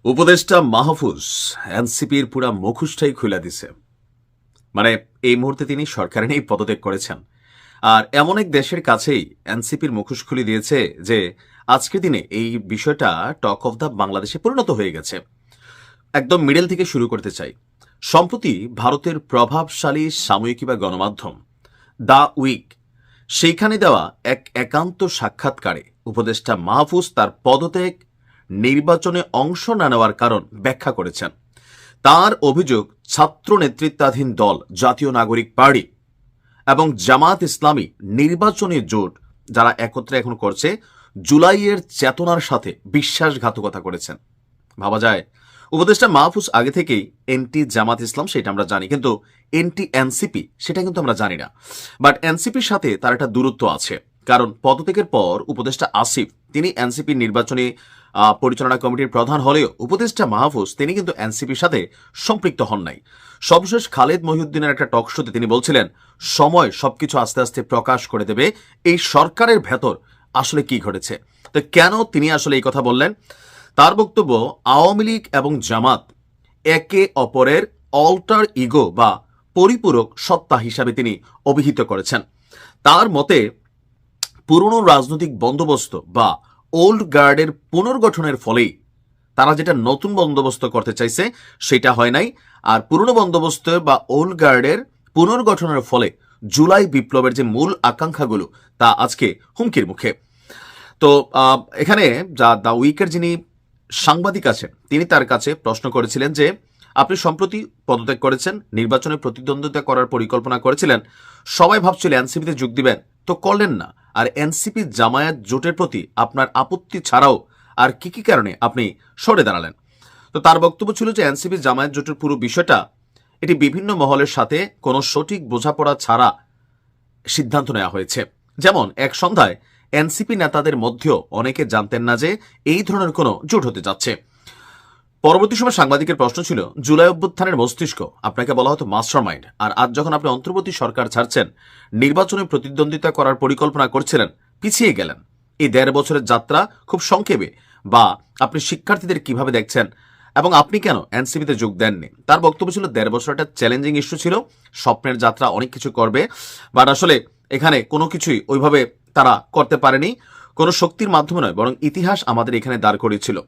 উপদেষ্টা মাহফুজ এনসিপির পুরা মুখোশটাই খুলে দিছে। মানে এই মুহূর্তে তিনি সরকারে নেই, পদত্যাগ করেছেন। আর এমন এক দেশের কাছেই এনসিপির মুখোশ খুলে দিয়েছে যে আজকের দিনে এই বিষয়টা টক অফ দ্য বাংলাদেশে পরিণত হয়ে গেছে। একদম মিডল থেকে শুরু করতে চাই। সম্প্রতি ভারতের প্রভাবশালী সাময়িকী বা গণমাধ্যম দ্য উইক সেইখানে দেওয়া এক একান্ত সাক্ষাৎকারে উপদেষ্টা মাহফুজ তার পদত্যাগ নির্বাচনে অংশ না নেওয়ার কারণ ব্যাখ্যা করেছেন। তার অভিযোগ, ছাত্র নেতৃত্বাধীন দল জাতীয় নাগরিক পার্টি এবং জামাত ইসলামী নির্বাচনী জোট যারা একত্রে এখন করছে জুলাইয়ের চেতনার সাথে বিশ্বাসঘাতকতা করেছেন। ভাবা যায় উপদেষ্টা মাহফুজ আগে থেকেই এনটি জামাত ইসলাম সেটা আমরা জানি, কিন্তু এনটি এনসিপি সেটা কিন্তু আমরা জানি না। বাট এনসিপির সাথে তার একটা দূরত্ব আছে, কারণ পদত্যাগের পর উপদেষ্টা আসিফ তিনি এনসিপির নির্বাচনী পরিচালনা কমিটির প্রধান হলেও উপদেষ্টা মাহফুজ তিনি কিন্তু এনসিপির সাথে সম্পৃক্ত হন নাই। সর্বশেষ খালেদ মহিউদ্দিনের একটা টক শোতে তিনি বলছিলেন সময় সবকিছু আস্তে আস্তে প্রকাশ করে দেবে এই সরকারের ভেতর আসলে কি ঘটেছে। তো কেন তিনি আসলে এই কথা বললেন? তার বক্তব্য, আওয়ামী লীগ এবং জামাত একে অপরের অল্টার ইগো বা পরিপূরক সত্তা হিসাবে তিনি অভিহিত করেছেন। তার মতে পুরনো রাজনৈতিক বন্দোবস্ত বা ওল্ড গার্ডের পুনর্গঠনের ফলেই তারা যেটা নতুন বন্দোবস্ত করতে চাইছে সেটা হয় নাই। আর পুরনো বন্দোবস্ত বা ওল্ড গার্ডের পুনর্গঠনের ফলে জুলাই বিপ্লবের যে মূল আকাঙ্ক্ষাগুলো তা আজকে হুমকির মুখে। তো এখানে যা দ্য উইকের যিনি সাংবাদিক আছেন তিনি তার কাছে প্রশ্ন করেছিলেন যে আপনি সম্প্রতি পদত্যাগ করেছেন, নির্বাচনে প্রতিদ্বন্দ্বিতা করার পরিকল্পনা করেছিলেন, সবাই ভাবছিল এনসিপিতে যোগ দিবেন, তো করলেন না। আর এনসিপি জামায়াত জোটের প্রতি আপনার আপত্তি ছাড়াও আর কি কি কারণে আপনি সরে দাঁড়ালেন? তো তার বক্তব্য ছিল যে এনসিপি জামায়াত জোটের পুরো বিষয়টা এটি বিভিন্ন মহলের সাথে কোনো সঠিক বোঝাপড়া ছাড়া সিদ্ধান্ত নেওয়া হয়েছে। যেমন এক সন্ধ্যায় এনসিপি নেতাদের মধ্যেও অনেকে জানতেন না যে এই ধরনের কোনো জোট হতে যাচ্ছে। পরবর্তী সময় সাংবাদিকের প্রশ্ন ছিল, জুলাই অভ্যুত্থানের মস্তিষ্ক আপনাকে বলা হতো মাস্টারমাইন্ড, আর আজ যখন আপনি অন্তর্বর্তী সরকার ছাড়ছেন, নির্বাচনে প্রতিদ্বন্দ্বিতা করার পরিকল্পনা করছিলেন, পিছিয়ে গেলেন। এই ১.৫ বছরের যাত্রা খুব সংক্ষেপে বা আপনি শিক্ষার্থীদের কিভাবে দেখছেন এবং আপনি কেন এনসিপিতে যোগ দেননি? তার বক্তব্য ছিল ১.৫ বছর একটা চ্যালেঞ্জিং ইস্যু ছিল, স্বপ্নের যাত্রা অনেক কিছু করবে, বাট আসলে এখানে কোনো কিছুই ওইভাবে তারা করতে পারেনি, কোনো শক্তির মাধ্যমে নয়, বরং ইতিহাস আমাদের এখানে দাঁড় করিয়েছিল।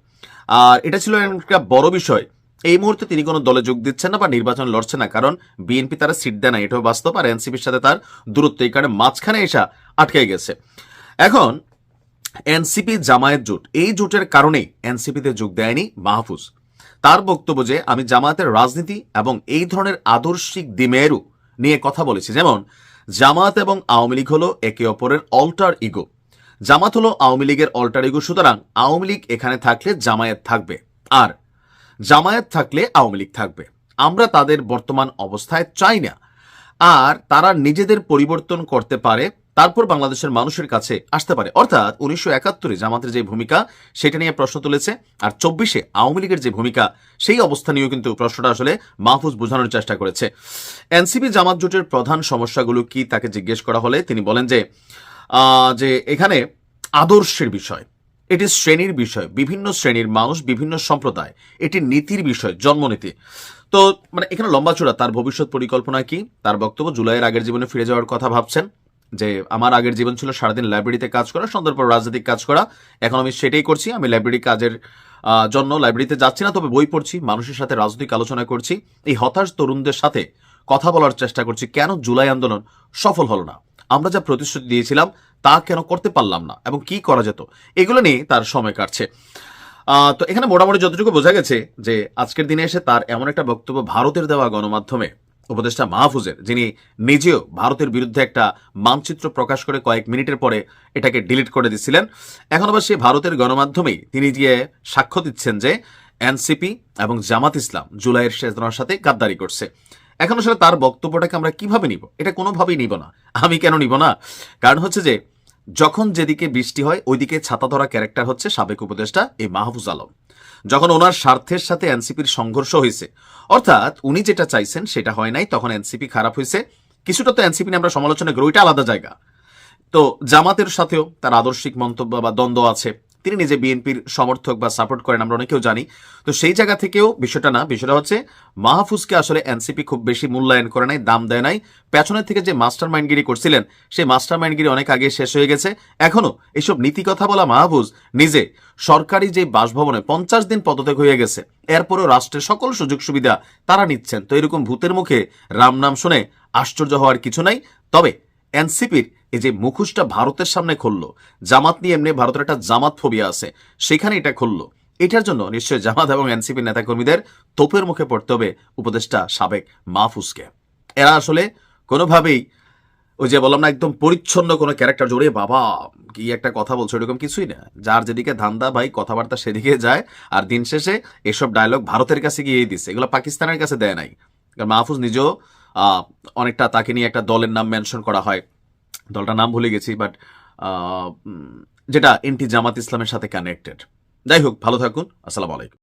আর এটা ছিল একটা বড় বিষয়। এই মুহূর্তে তিনি কোনো দলে যোগ দিচ্ছেন না বা নির্বাচন লড়ছেন না, কারণ বিএনপি তারা সিট দেয় না, এটাও বাস্তব। আর এনসিপির সাথে তার দূরত্ব এই কারণে মাঝখানে এসে আটকে গেছে। এখন এনসিপি জামায়াত জোট, এই জোটের কারণেই এনসিপিতে যোগ দেয়নি মাহফুজ। তার বক্তব্য যে আমি জামায়াতের রাজনীতি এবং এই ধরনের আদর্শিক দ্বিমেরু নিয়ে কথা বলেছি। যেমন জামায়াত এবং আওয়ামী লীগ হলো একে অপরের অল্টার ইগো, জামাত হলো আওয়ামী লীগের অল্টার ইগো, সুতরাং আওয়ামী লীগ এখানে থাকলে জামায়াত থাকবে, আর জামায়াত থাকলে আওয়ামী লীগ থাকবে। আমরা তাদের বর্তমান অবস্থায় চাই না, আর তারা নিজেদের পরিবর্তন করতে পারে, তারপর বাংলাদেশের মানুষের কাছে আসতে পারে। অর্থাৎ ১৯৭১ জামাতের যে ভূমিকা সেটা নিয়ে প্রশ্ন তুলেছে, আর ২৪ আওয়ামী লীগের যে ভূমিকা সেই অবস্থা নিয়েও কিন্তু প্রশ্নটা আসলে মাহফুজ বোঝানোর চেষ্টা করেছে। এনসিপি জামাত জোটের প্রধান সমস্যাগুলো কি তাকে জিজ্ঞেস করা হলে তিনি বলেন যে এখানে আদর্শের বিষয়, এটি শ্রেণীর বিষয়, বিভিন্ন শ্রেণীর মানুষ, বিভিন্ন সম্প্রদায়, এটি নীতির বিষয়, জন্মনীতি। তো মানে এখানে লম্বাচূড়া তার ভবিষ্যৎ পরিকল্পনা কি? তার বক্তব্য, জুলাইয়ের আগের জীবনে ফিরে যাওয়ার কথা ভাবছেন, যে আমার আগের জীবন ছিল সারাদিন লাইব্রেরিতে কাজ করা, সন্ধ্যার পর রাজনৈতিক কাজ করা, এখন আমি সেটাই করছি। আমি লাইব্রেরি কাজের জন্য লাইব্রেরিতে যাচ্ছি না, তবে বই পড়ছি, মানুষের সাথে রাজনৈতিক আলোচনা করছি, এই হতাশ তরুণদের সাথে কথা বলার চেষ্টা করছি। কেন জুলাই আন্দোলন সফল হলো না, আমরা যা প্রতিশ্রুতি দিয়েছিলাম তা কেন করতে পারলাম না, এবং কি করা যেত, এগুলো নিয়ে তার সময় কাটছে। তো এখানে মোটামুটি যতটুকু বোঝা গেছে যে আজকের দিনে এসে তার এমন একটা বক্তব্য ভারতের দেওয়া গণমাধ্যমে উপদেষ্টা মাহফুজের, যিনি নিজেও ভারতের বিরুদ্ধে একটা মানচিত্র প্রকাশ করে কয়েক মিনিটের পরে এটাকে ডিলিট করে দিচ্ছিলেন, এখন আবার সেই ভারতের গণমাধ্যমেই তিনি গিয়ে সাক্ষ্য দিচ্ছেন যে এনসিপি এবং জামাত ইসলাম জুলাইয়ের চেতনার সাথে গাদ্দারি করছে। এখন আসলে তার বক্তব্যটাকে আমরা কিভাবে নিব? এটা কোনোভাবেই নিব না। আমি কেন নিব না? কারণ হচ্ছে যে যখন যেদিকে বৃষ্টি হয় ওইদিকে ছাতা ধরা ক্যারেক্টার হচ্ছে সাবেক উপদেষ্টা এই মাহফুজ আলম। যখন ওনার স্বার্থের সাথে এনসিপির সংঘর্ষ হয়েছে, অর্থাৎ উনি যেটা চাইছেন সেটা হয় নাই, তখন এনসিপি খারাপ হয়েছে। কিছুটা তো এনসিপি নিয়ে আমরা সমালোচনা করি, ওইটা আলাদা জায়গা। তো জামাতের সাথেও তার আদর্শিক মন্তব্য বা দ্বন্দ্ব আছে, তিনি নিজে বিএনপির সমর্থক বা সাপোর্ট করেন, আমরা অনেকেও জানি। তো সেই জায়গা থেকেও বিষয়টা না, বিষয়টা হচ্ছে মাহফুজকে আসলে এনসিপি খুব বেশি মূল্যায়ন করে নাই, দাম দেয় নাই। পেছনের থেকে যে মাস্টার মাইন্ডগিরি করছিলেন, সেই মাস্টার মাইন্ডগিরি অনেক আগে শেষ হয়ে গেছে। এখনো এইসব নীতি কথা বলা মাহফুজ নিজে সরকারি যে বাসভবনে 50 দিন পদত্যাগ হয়ে গেছে, এরপরও রাষ্ট্রের সকল সুযোগ সুবিধা তারা নিচ্ছেন। তো এরকম ভূতের মুখে রাম নাম শুনে আশ্চর্য হওয়ার কিছু নাই। তবে এনসিপির এই যে মুখোশটা ভারতের সামনে খুললো, জামাত নিয়ে এমনি ভারতের একটা জামাত ফোবিয়া আছে, সেখানে এটা খুললো, এটার জন্য নিশ্চয়ই জামাত এবং এনসিপির নেতাকর্মীদের তোপের মুখে পড়তে হবে উপদেষ্টা সাবেক মাহফুজকে। এরা আসলে কোনোভাবেই ওই যে বললাম না, একদম পরিচ্ছন্ন কোনো ক্যারেক্টার জোরে বাবা কি একটা কথা বলছো, এরকম কিছুই না। যার যেদিকে ধান্দা ভাই কথাবার্তা সেদিকে যায়। আর দিন শেষে এসব ডায়লগ ভারতের কাছে গিয়েই দিচ্ছে, এগুলো পাকিস্তানের কাছে দেয় নাই। কারণ মাহফুজ নিজেও অনেকটা তাকে নিয়ে একটা দলের নাম মেনশন করা হয়, দলটার নাম ভুলে গেছি, বাট যেটা এনটি জামাত ইসলামের সাথে কানেক্টেড। যাই হোক, ভালো থাকুন, আসসালামু আলাইকুম।